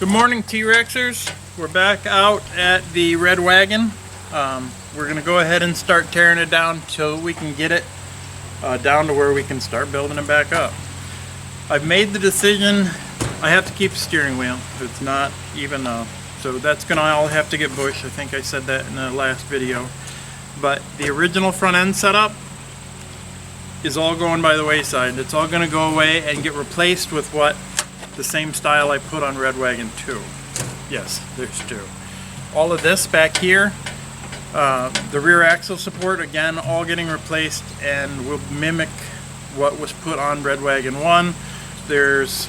Good morning, T-Rexers. We're back out at the red wagon. We're going to go ahead and start tearing it down till we can get it down to where we can start building it back up. I've made the decision I have to keep the steering wheel. It's not even so that's going to all have to get bush. I think I said that in the last video. But the original front end setup is all going by the wayside. It's all going to go away and get replaced with the same style I put on Red Wagon 2. Yes, there's two. All of this back here, the rear axle support, again, all getting replaced and will mimic what was put on Red Wagon 1. There's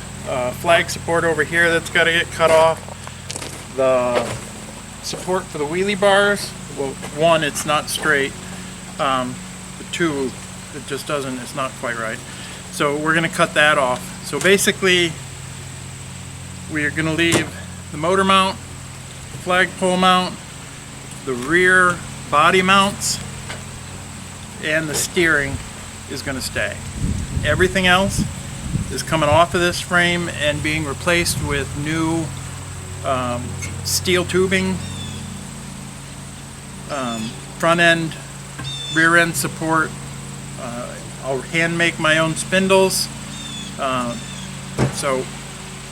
flag support over here that's got to get cut off. The support for the wheelie bars, well, one, it's not straight. The two, it just doesn't, it's not quite right. So we're going to cut that off. So basically, we are going to leave the motor mount, flagpole mount, the rear body mounts, and the steering is going to stay. Everything else is coming off of this frame and being replaced with new steel tubing, front end, rear end support. I'll hand make my own spindles. So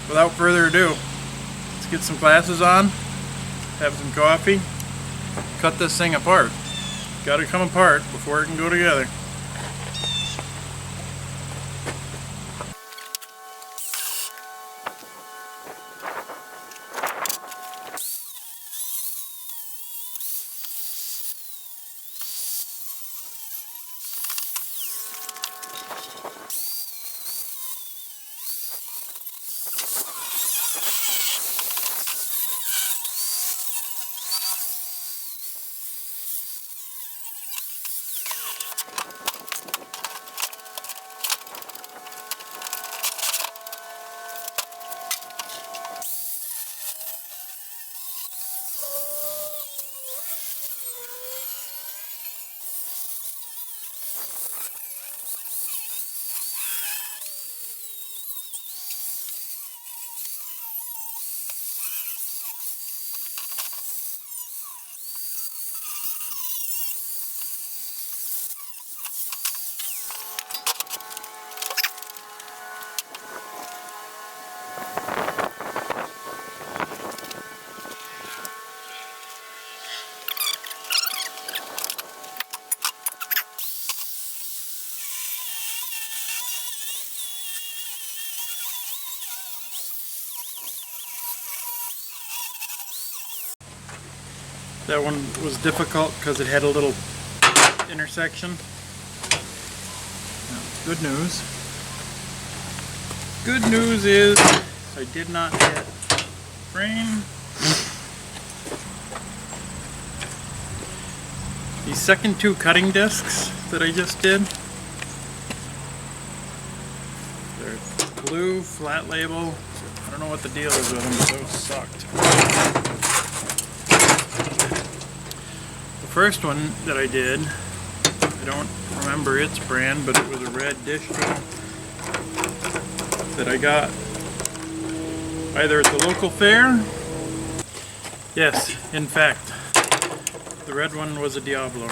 without further ado, let's get some glasses on, have some coffee, cut this thing apart. Got to come apart before it can go together. That one was difficult because it had a little intersection. Now, good news. Good news is I did not hit frame. These second two cutting discs that I just did, they're blue, flat label. I don't know what the deal is with them, but those sucked. The first one that I did, I don't remember its brand, but it was a red distro that I got either at the local fair. Yes, in fact, the red one was a Diablo.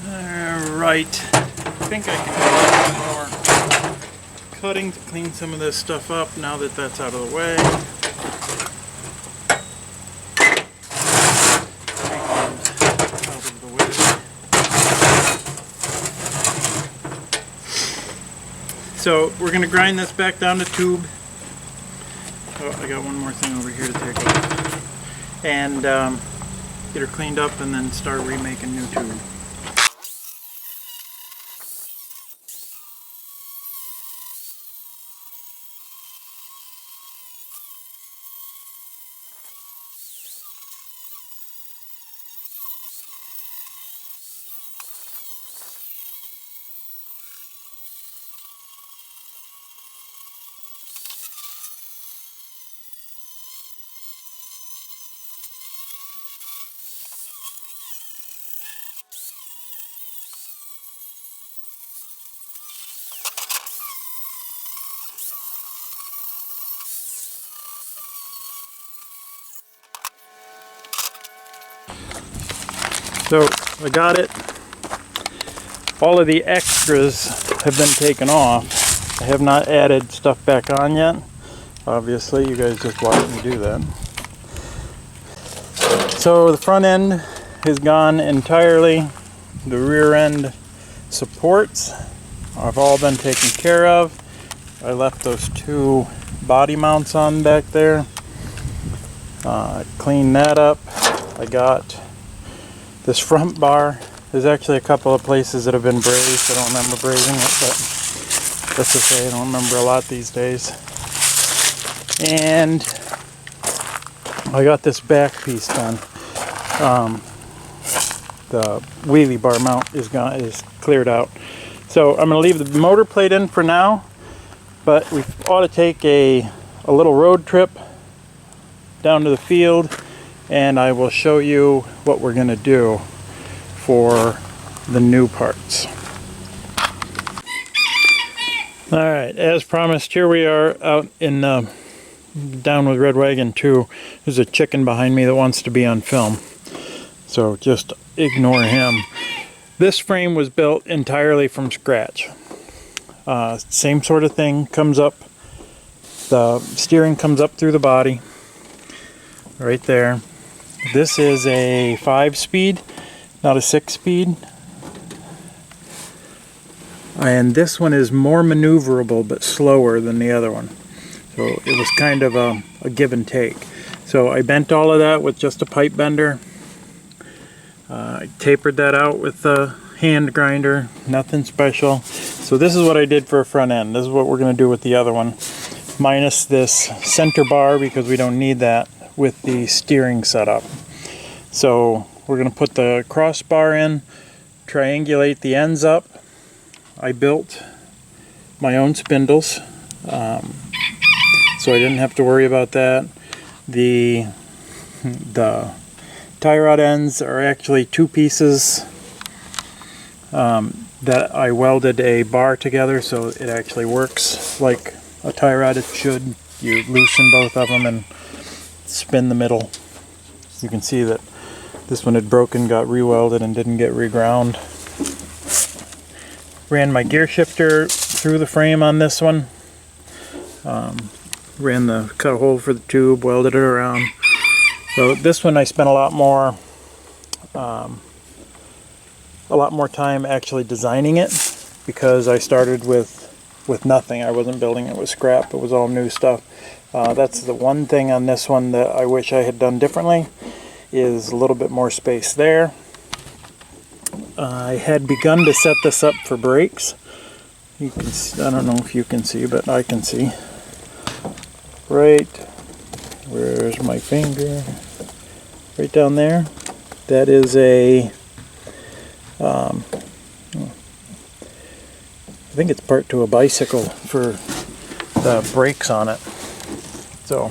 Alright, I think I can do a little more cutting to clean some of this stuff up now that that's out of the way. So we're going to grind this back down to tube. Oh, I got one more thing over here to take off. And get her cleaned up and then start remaking new tube. So I got it. All of the extras have been taken off. I have not added stuff back on yet. Obviously, you guys just watched me do that. So the front end is gone entirely. The rear end supports have all been taken care of. I left those two body mounts on back there. Cleaned that up. I got this front bar. There's actually a couple of places that have been brazed. I don't remember brazing it, but that's okay. I don't remember a lot these days. And I got this back piece done. The wheelie bar mount is cleared out. So I'm going to leave the motor plate in for now, but we ought to take a little road trip down to the field, and I will show you what we're going to do for the new parts. Alright, as promised, here we are out in down with Red Wagon 2. There's a chicken behind me that wants to be on film, so just ignore him. This frame was built entirely from scratch. Same sort of thing, comes up, the steering comes up through the body, right there. This is a 5-speed, not a 6-speed. And this one is more maneuverable but slower than the other one. So it was kind of a give and take. So I bent all of that with just a pipe bender. I tapered that out with a hand grinder, nothing special. So this is what I did for a front end. This is what we're going to do with the other one. Minus this center bar because we don't need that with the steering setup. So we're going to put the crossbar in, triangulate the ends up. I built my own spindles, so I didn't have to worry about that. The tie rod ends are actually two pieces that I welded a bar together, so it actually works like a tie rod. It should. You loosen both of them and spin the middle. You can see that this one had broken, got re-welded, and didn't get reground. Ran my gear shifter through the frame on this one. Ran the cut a hole for the tube, welded it around. So this one I spent a lot more time actually designing it, because I started with nothing. I wasn't building it with scrap. It was all new stuff. That's the one thing on this one that I wish I had done differently, is a little bit more space there. I had begun to set this up for brakes. You can see, I don't know if you can see, but I can see. Right, where's my finger? Right down there. That is a, I think it's part to a bicycle for the brakes on it. So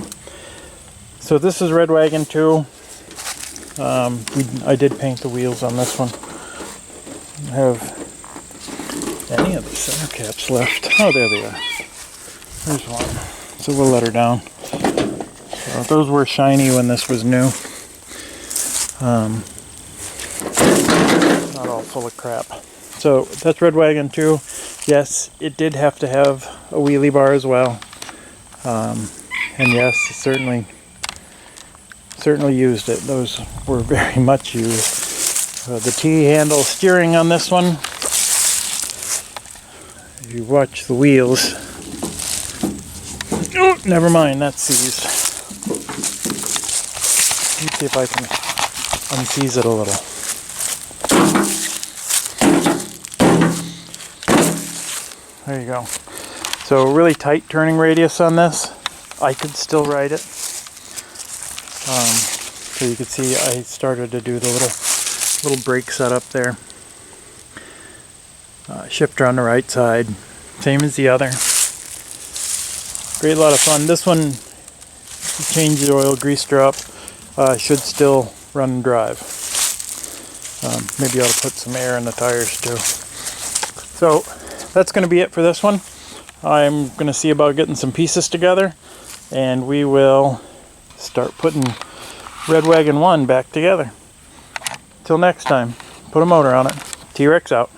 this is Red Wagon 2. I did paint the wheels on this one. I have any of the center caps left. Oh, there they are. There's one. So we'll let her down. So those were shiny when this was new. Not all full of crap. So that's Red Wagon 2. Yes, it did have to have a wheelie bar as well. And yes, it certainly used it. Those were very much used. The T-handle steering on this one If you watch the wheels, oh, never mind, that's seized. Let me see if I can unseize it a little. There you go. So really tight turning radius on this. I could still ride it. So you can see I started to do the little brake setup there. Shifter on the right side, same as the other. Great, lot of fun. This one, you change the oil, greased her up, should still run and drive. Maybe I ought to put some air in the tires too. So that's going to be it for this one. I'm going to see about getting some pieces together, and we will start putting Red Wagon 1 back together. Till next time, put a motor on it. T-Rex out.